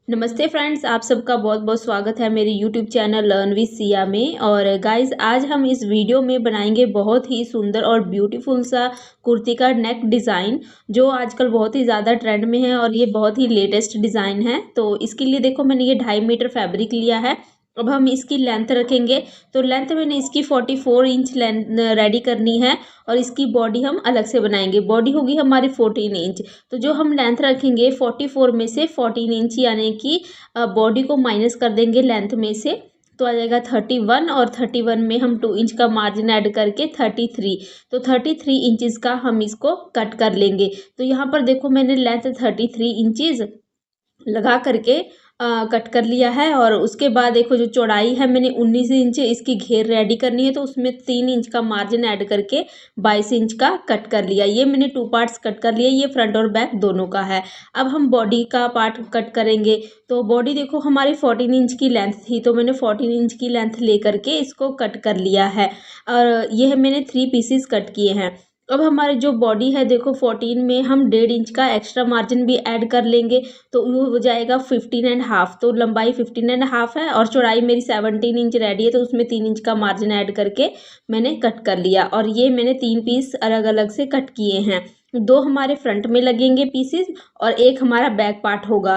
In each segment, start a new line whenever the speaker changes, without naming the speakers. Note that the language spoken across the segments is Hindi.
नमस्ते फ्रेंड्स, आप सबका बहुत बहुत स्वागत है मेरे YouTube channel learn with Siya में। और गाइस, आज हम इस वीडियो में बनाएंगे बहुत ही सुंदर और ब्यूटीफुल सा कुर्ती का नेक डिज़ाइन, जो आजकल बहुत ही ज़्यादा ट्रेंड में है और ये बहुत ही लेटेस्ट डिज़ाइन है। तो इसके लिए देखो, मैंने ये 2.5 मीटर फैब्रिक लिया है। अब हम इसकी लेंथ रखेंगे, तो लेंथ मैंने इसकी 44 इंच लेंथ रेडी करनी है। और इसकी बॉडी हम अलग से बनाएंगे, बॉडी होगी हमारी 14 इंच। तो जो हम लेंथ रखेंगे 44 में से 14 इंच यानी कि बॉडी को माइनस कर देंगे लेंथ में से, तो आ जाएगा 31। और 31 में हम 2 इंच का मार्जिन ऐड करके 33। तो 33 इंचज़ का हम इसको कट कर लेंगे। तो यहाँ पर देखो, मैंने लेंथ 33 इंचज़ लगा करके कट कर लिया है। और उसके बाद देखो, जो चौड़ाई है मैंने 19 इंच इसकी घेर रेडी करनी है, तो उसमें 3 इंच का मार्जिन ऐड करके 22 इंच का कट कर लिया। ये मैंने 2 पार्ट्स कट कर लिए, ये फ्रंट और बैक दोनों का है। अब हम बॉडी का पार्ट कट करेंगे। तो बॉडी देखो, हमारी 14 इंच की लेंथ थी, तो मैंने 14 इंच की लेंथ ले करके इसको कट कर लिया है। और यह मैंने 3 पीसेस कट किए हैं। अब हमारी जो बॉडी है देखो, 14 में हम 1.5 इंच का एक्स्ट्रा मार्जिन भी ऐड कर लेंगे, तो वो हो जाएगा 15.5। तो लंबाई 15.5 है और चौड़ाई मेरी 17 इंच रेडी है, तो उसमें 3 इंच का मार्जिन ऐड करके मैंने कट कर लिया। और ये मैंने 3 पीस अलग अलग से कट किए हैं। 2 हमारे फ्रंट में लगेंगे पीसेस और एक हमारा बैक पार्ट होगा।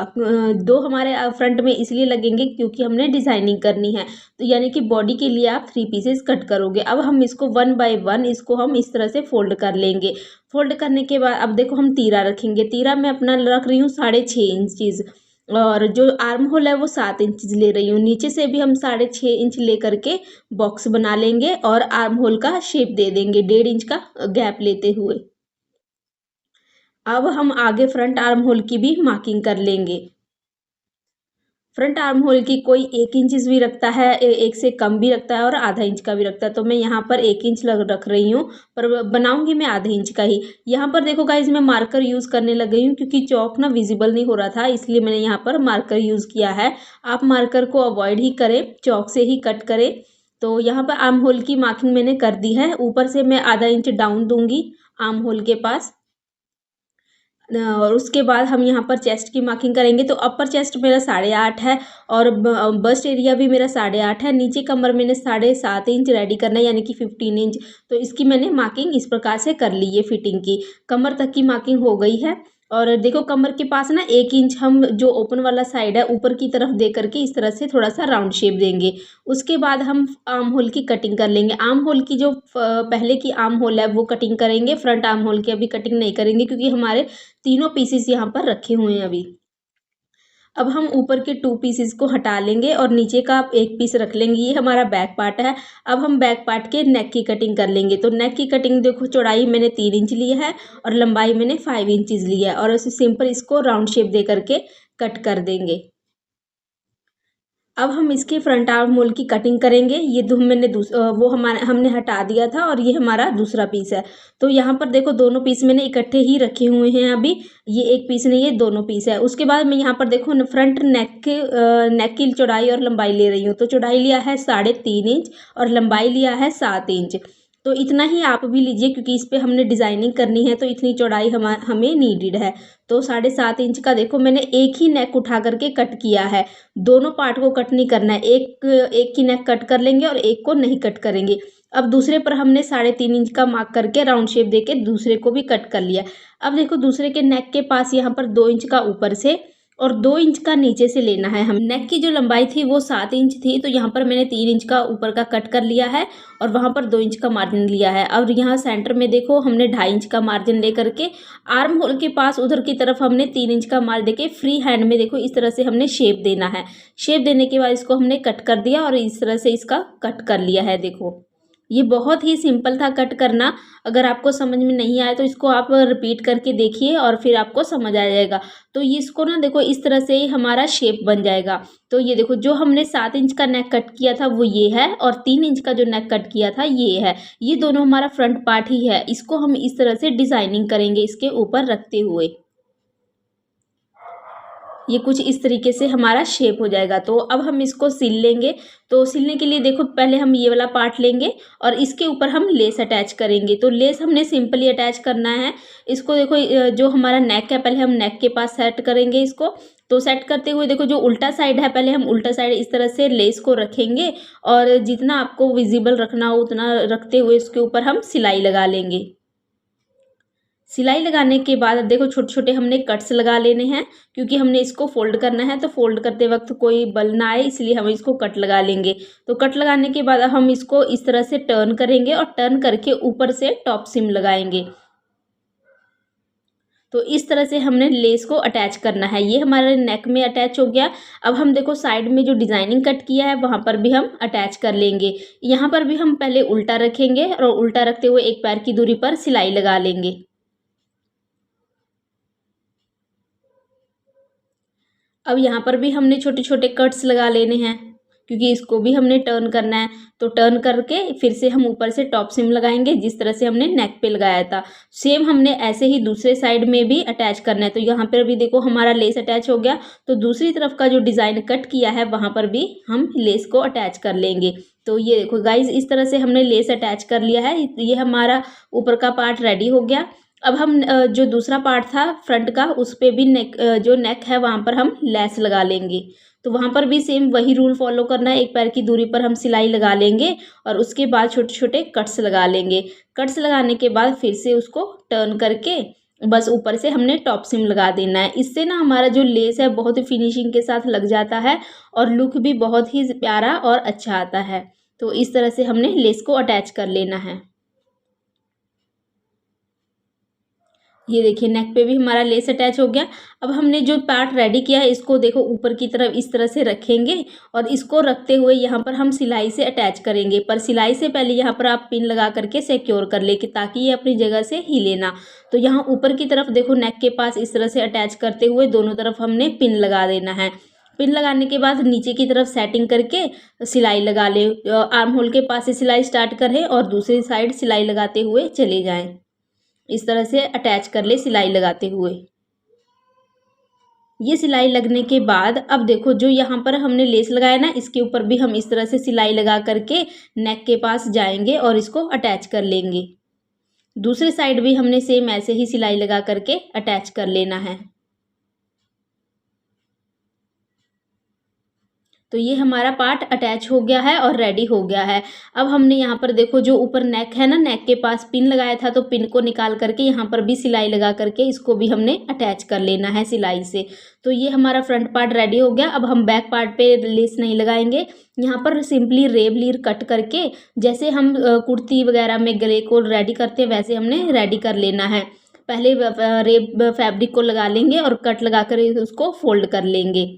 2 हमारे फ्रंट में इसलिए लगेंगे क्योंकि हमने डिज़ाइनिंग करनी है। तो यानी कि बॉडी के लिए आप 3 पीसेस कट करोगे। अब हम इसको 1 बाय 1 इसको हम इस तरह से फोल्ड कर लेंगे। फोल्ड करने के बाद अब देखो, हम तीरा रखेंगे। तीरा मैं अपना रख रही हूँ 6.5 इंचज़। और जो आर्म होल है वो 7 इंचज़ ले रही हूँ। नीचे से भी हम 6.5 इंच ले करके बॉक्स बना लेंगे और आर्म होल का शेप दे देंगे 1.5 इंच का गैप लेते हुए। अब हम आगे फ्रंट आर्म होल की भी मार्किंग कर लेंगे। फ्रंट आर्म होल की कोई 1 इंच भी रखता है, एक से कम भी रखता है और आधा इंच का भी रखता है। तो मैं यहाँ पर 1 इंच रख रही हूँ, पर बनाऊंगी मैं आधे इंच का ही। यहाँ पर देखो गाइज, मैं मार्कर यूज़ करने लग गई हूँ क्योंकि चौक ना विजिबल नहीं हो रहा था, इसलिए मैंने यहाँ पर मार्कर यूज़ किया है। आप मार्कर को अवॉइड ही करें, चौक से ही कट करें। तो यहाँ पर आर्म होल की मार्किंग मैंने कर दी है। ऊपर से मैं आधा इंच डाउन दूंगी आर्म होल के पास। और उसके बाद हम यहाँ पर चेस्ट की मार्किंग करेंगे। तो अपर चेस्ट मेरा 8.5 है और बस्ट एरिया भी मेरा 8.5 है। नीचे कमर मैंने 7.5 इंच रेडी करना है, यानी कि 15 इंच। तो इसकी मैंने मार्किंग इस प्रकार से कर ली है। फिटिंग की कमर तक की मार्किंग हो गई है। और देखो, कमर के पास ना 1 इंच हम जो ओपन वाला साइड है ऊपर की तरफ दे करके इस तरह से थोड़ा सा राउंड शेप देंगे। उसके बाद हम आर्म होल की कटिंग कर लेंगे। आर्म होल की जो पहले की आर्म होल है वो कटिंग करेंगे, फ्रंट आर्म होल की अभी कटिंग नहीं करेंगे क्योंकि हमारे तीनों पीसेस यहाँ पर रखे हुए हैं अभी। अब हम ऊपर के 2 पीसेस को हटा लेंगे और नीचे का 1 पीस रख लेंगे। ये हमारा बैक पार्ट है। अब हम बैक पार्ट के नेक की कटिंग कर लेंगे। तो नेक की कटिंग देखो, चौड़ाई मैंने 3 इंच ली है और लंबाई मैंने 5 इंचज़ ली है। और ऐसे सिंपल इसको राउंड शेप दे करके कट कर देंगे। अब हम इसके फ्रंट आर्म होल की कटिंग करेंगे। ये मैंने वो हमारा हमने हटा दिया था और ये हमारा दूसरा पीस है। तो यहाँ पर देखो, दोनों पीस मैंने इकट्ठे ही रखे हुए हैं अभी। ये एक पीस नहीं, ये दोनों पीस है। उसके बाद मैं यहाँ पर देखो, फ्रंट नेक की चौड़ाई और लंबाई ले रही हूँ। तो चौड़ाई लिया है 3.5 इंच और लंबाई लिया है 7 इंच। तो इतना ही आप भी लीजिए क्योंकि इस पर हमने डिज़ाइनिंग करनी है, तो इतनी चौड़ाई हमें नीडेड है। तो 7.5 इंच का देखो, मैंने एक ही नेक उठा करके कट किया है। दोनों पार्ट को कट नहीं करना है, एक की नेक कट कर लेंगे और एक को नहीं कट करेंगे। अब दूसरे पर हमने 3.5 इंच का मार्क करके राउंड शेप देके दूसरे को भी कट कर लिया। अब देखो, दूसरे के नेक के पास यहाँ पर 2 इंच का ऊपर से और 2 इंच का नीचे से लेना है। हम नेक की जो लंबाई थी वो 7 इंच थी, तो यहाँ पर मैंने 3 इंच का ऊपर का कट कर लिया है और वहाँ पर 2 इंच का मार्जिन लिया है। और यहाँ सेंटर में देखो, हमने 2.5 इंच का मार्जिन ले करके आर्म होल के पास उधर की तरफ हमने 3 इंच का मार्जिन देके फ्री हैंड में देखो इस तरह से हमने शेप देना है। शेप देने के बाद इसको हमने कट कर दिया और इस तरह से इसका कट कर लिया है। देखो, ये बहुत ही सिंपल था कट करना। अगर आपको समझ में नहीं आया तो इसको आप रिपीट करके देखिए और फिर आपको समझ आ जाएगा। तो ये इसको ना देखो, इस तरह से ही हमारा शेप बन जाएगा। तो ये देखो, जो हमने 7 इंच का नेक कट किया था वो ये है और 3 इंच का जो नेक कट किया था ये है। ये दोनों हमारा फ्रंट पार्ट ही है। इसको हम इस तरह से डिज़ाइनिंग करेंगे इसके ऊपर रखते हुए। ये कुछ इस तरीके से हमारा शेप हो जाएगा। तो अब हम इसको सिल लेंगे। तो सिलने के लिए देखो, पहले हम ये वाला पार्ट लेंगे और इसके ऊपर हम लेस अटैच करेंगे। तो लेस हमने सिंपली अटैच करना है। इसको देखो, जो हमारा नेक है पहले हम नेक के पास सेट करेंगे इसको। तो सेट करते हुए देखो जो उल्टा साइड है, पहले हम उल्टा साइड इस तरह से लेस को रखेंगे और जितना आपको विजिबल रखना हो उतना रखते हुए इसके ऊपर हम सिलाई लगा लेंगे। सिलाई लगाने के बाद अब देखो छोटे छोटे हमने कट्स लगा लेने हैं, क्योंकि हमने इसको फोल्ड करना है तो फोल्ड करते वक्त कोई बल ना आए, इसलिए हम इसको कट लगा लेंगे। तो कट लगाने के बाद हम इसको इस तरह से टर्न करेंगे और टर्न करके ऊपर से टॉप सिम लगाएंगे। तो इस तरह से हमने लेस को अटैच करना है। ये हमारे नेक में अटैच हो गया। अब हम देखो साइड में जो डिज़ाइनिंग कट किया है वहाँ पर भी हम अटैच कर लेंगे। यहाँ पर भी हम पहले उल्टा रखेंगे और उल्टा रखते हुए एक पैर की दूरी पर सिलाई लगा लेंगे। अब यहाँ पर भी हमने छोटे छोटे कट्स लगा लेने हैं, क्योंकि इसको भी हमने टर्न करना है। तो टर्न करके फिर से हम ऊपर से टॉप सिम लगाएंगे जिस तरह से हमने नेक पे लगाया था। सेम हमने ऐसे ही दूसरे साइड में भी अटैच करना है। तो यहाँ पर भी देखो हमारा लेस अटैच हो गया। तो दूसरी तरफ का जो डिज़ाइन कट किया है वहाँ पर भी हम लेस को अटैच कर लेंगे। तो ये देखो गाइज, इस तरह से हमने लेस अटैच कर लिया है। ये हमारा ऊपर का पार्ट रेडी हो गया। अब हम जो दूसरा पार्ट था फ्रंट का, उस पे भी जो नेक है वहाँ पर हम लेस लगा लेंगे। तो वहाँ पर भी सेम वही रूल फॉलो करना है। एक पैर की दूरी पर हम सिलाई लगा लेंगे और उसके बाद छोटे छोटे कट्स लगा लेंगे। कट्स लगाने के बाद फिर से उसको टर्न करके बस ऊपर से हमने टॉप सिम लगा देना है। इससे ना हमारा जो लेस है बहुत ही फिनिशिंग के साथ लग जाता है और लुक भी बहुत ही प्यारा और अच्छा आता है। तो इस तरह से हमने लेस को अटैच कर लेना है। ये देखिए नेक पे भी हमारा लेस अटैच हो गया। अब हमने जो पार्ट रेडी किया है इसको देखो ऊपर की तरफ इस तरह से रखेंगे और इसको रखते हुए यहाँ पर हम सिलाई से अटैच करेंगे। पर सिलाई से पहले यहाँ पर आप पिन लगा करके सिक्योर कर ले, ताकि ये अपनी जगह से हिले ना। तो यहाँ ऊपर की तरफ देखो नेक के पास इस तरह से अटैच करते हुए दोनों तरफ हमने पिन लगा देना है। पिन लगाने के बाद नीचे की तरफ सेटिंग करके सिलाई लगा ले। आर्म होल के पास से सिलाई स्टार्ट करें और दूसरी साइड सिलाई लगाते हुए चले जाएं। इस तरह से अटैच कर ले सिलाई लगाते हुए। ये सिलाई लगने के बाद अब देखो जो यहाँ पर हमने लेस लगाया ना, इसके ऊपर भी हम इस तरह से सिलाई लगा करके नेक के पास जाएंगे और इसको अटैच कर लेंगे। दूसरे साइड भी हमने सेम ऐसे ही सिलाई लगा करके अटैच कर लेना है। तो ये हमारा पार्ट अटैच हो गया है और रेडी हो गया है। अब हमने यहाँ पर देखो जो ऊपर नेक है ना, नेक के पास पिन लगाया था, तो पिन को निकाल करके यहाँ पर भी सिलाई लगा करके इसको भी हमने अटैच कर लेना है सिलाई से। तो ये हमारा फ्रंट पार्ट रेडी हो गया। अब हम बैक पार्ट पे लेस नहीं लगाएंगे। यहाँ पर सिंपली रेब लीर कट करके जैसे हम कुर्ती वगैरह में गले को रेडी करते हैं वैसे हमने रेडी कर लेना है। पहले रेब फैब्रिक को लगा लेंगे और कट लगा कर उसको फोल्ड कर लेंगे।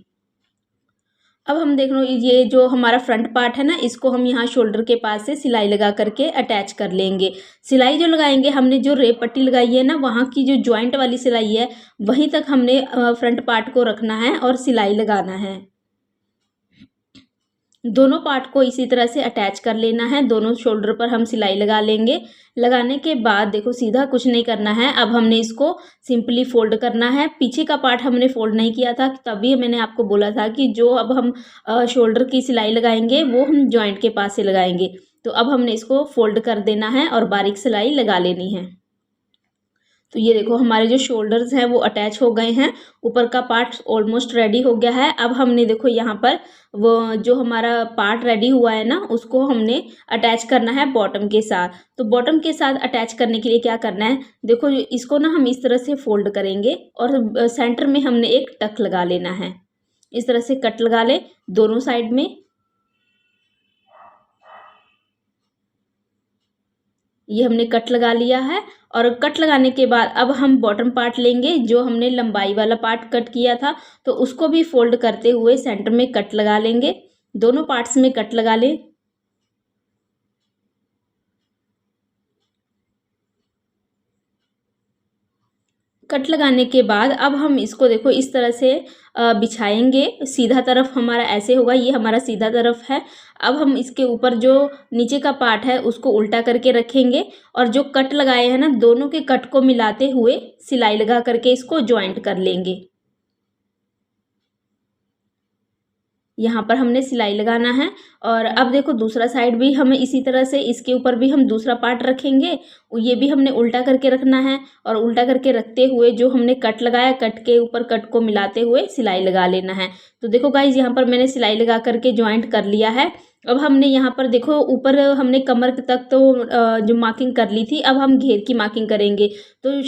अब हम देख लो ये जो हमारा फ्रंट पार्ट है ना, इसको हम यहाँ शोल्डर के पास से सिलाई लगा करके अटैच कर लेंगे। सिलाई जो लगाएंगे, हमने जो रेप पट्टी लगाई है ना, वहाँ की जो जॉइंट वाली सिलाई है वहीं तक हमने फ्रंट पार्ट को रखना है और सिलाई लगाना है। दोनों पार्ट को इसी तरह से अटैच कर लेना है। दोनों शोल्डर पर हम सिलाई लगा लेंगे। लगाने के बाद देखो सीधा कुछ नहीं करना है। अब हमने इसको सिंपली फोल्ड करना है। पीछे का पार्ट हमने फोल्ड नहीं किया था, तभी मैंने आपको बोला था कि जो अब हम शोल्डर की सिलाई लगाएंगे वो हम जॉइंट के पास से लगाएंगे। तो अब हमने इसको फोल्ड कर देना है और बारीक सिलाई लगा लेनी है। तो ये देखो हमारे जो शोल्डर्स हैं वो अटैच हो गए हैं। ऊपर का पार्ट ऑलमोस्ट रेडी हो गया है। अब हमने देखो यहाँ पर वो जो हमारा पार्ट रेडी हुआ है ना, उसको हमने अटैच करना है बॉटम के साथ। तो बॉटम के साथ अटैच करने के लिए क्या करना है, देखो इसको ना हम इस तरह से फोल्ड करेंगे और सेंटर में हमने एक टक लगा लेना है। इस तरह से कट लगा ले दोनों साइड में। ये हमने कट लगा लिया है और कट लगाने के बाद अब हम बॉटम पार्ट लेंगे, जो हमने लंबाई वाला पार्ट कट किया था, तो उसको भी फोल्ड करते हुए सेंटर में कट लगा लेंगे। दोनों पार्ट्स में कट लगा लें। कट लगाने के बाद अब हम इसको देखो इस तरह से बिछाएंगे। सीधा तरफ हमारा ऐसे होगा, ये हमारा सीधा तरफ है। अब हम इसके ऊपर जो नीचे का पार्ट है उसको उल्टा करके रखेंगे और जो कट लगाए हैं ना, दोनों के कट को मिलाते हुए सिलाई लगा करके इसको जॉइंट कर लेंगे। यहाँ पर हमने सिलाई लगाना है। और अब देखो दूसरा साइड भी हमें इसी तरह से, इसके ऊपर भी हम दूसरा पार्ट रखेंगे ये भी हमने उल्टा करके रखना है और उल्टा करके रखते हुए जो हमने कट लगाया कट के ऊपर कट को मिलाते हुए सिलाई लगा लेना है। तो देखो गाइज यहाँ पर मैंने सिलाई लगा करके ज्वाइंट कर लिया है। अब हमने यहाँ पर देखो ऊपर हमने कमर तक तो जो मार्किंग कर ली थी, अब हम घेर की मार्किंग करेंगे। तो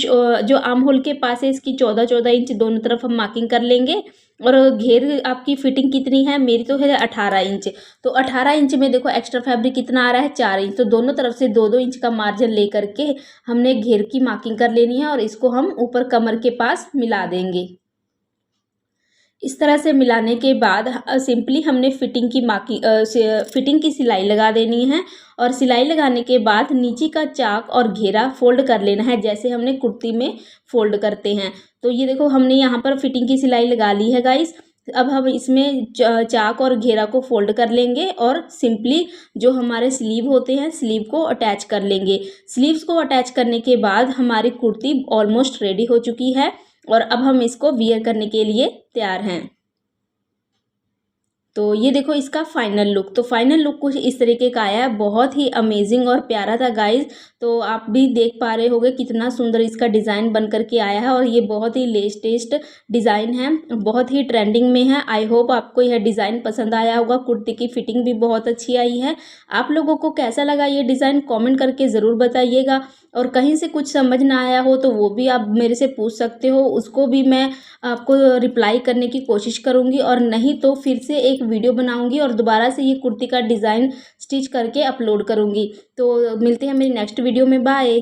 जो आर्म होल के पास है इसकी 14-14 इंच दोनों तरफ हम मार्किंग कर लेंगे। और घेर आपकी फिटिंग कितनी है, मेरी तो है 18 इंच। तो 18 इंच में देखो एक्स्ट्रा फैब्रिक कितना आ रहा है 4 इंच। तो दोनों तरफ से 2-2 इंच का मार्जिन ले करके हमने घेर की मार्किंग कर लेनी है और इसको हम ऊपर कमर के पास मिला देंगे। इस तरह से मिलाने के बाद सिंपली हमने फिटिंग की सिलाई लगा देनी है। और सिलाई लगाने के बाद नीचे का चाक और घेरा फोल्ड कर लेना है, जैसे हमने कुर्ती में फोल्ड करते हैं। तो ये देखो हमने यहाँ पर फिटिंग की सिलाई लगा ली है गाइस। अब हम इसमें चाक और घेरा को फोल्ड कर लेंगे और सिंपली जो हमारे स्लीव होते हैं स्लीव को अटैच कर लेंगे। स्लीव्स को अटैच करने के बाद हमारी कुर्ती ऑलमोस्ट रेडी हो चुकी है और अब हम इसको वियर करने के लिए तैयार हैं। तो ये देखो इसका फाइनल लुक। तो फाइनल लुक कुछ इस तरीके का आया है, बहुत ही अमेजिंग और प्यारा था गाइज। तो आप भी देख पा रहे होंगे कितना सुंदर इसका डिज़ाइन बन करके आया है और ये बहुत ही लेटेस्ट डिज़ाइन है, बहुत ही ट्रेंडिंग में है। आई होप आपको यह डिज़ाइन पसंद आया होगा। कुर्ती की फिटिंग भी बहुत अच्छी आई है। आप लोगों को कैसा लगा ये डिज़ाइन कॉमेंट करके ज़रूर बताइएगा। और कहीं से कुछ समझ ना आया हो तो वो भी आप मेरे से पूछ सकते हो, उसको भी मैं आपको रिप्लाई करने की कोशिश करूँगी। और नहीं तो फिर से एक वीडियो बनाऊँगी और दोबारा से ये कुर्ती का डिज़ाइन स्टिच करके अपलोड करूँगी। तो मिलते हैं मेरी नेक्स्ट वीडियो में। बाय।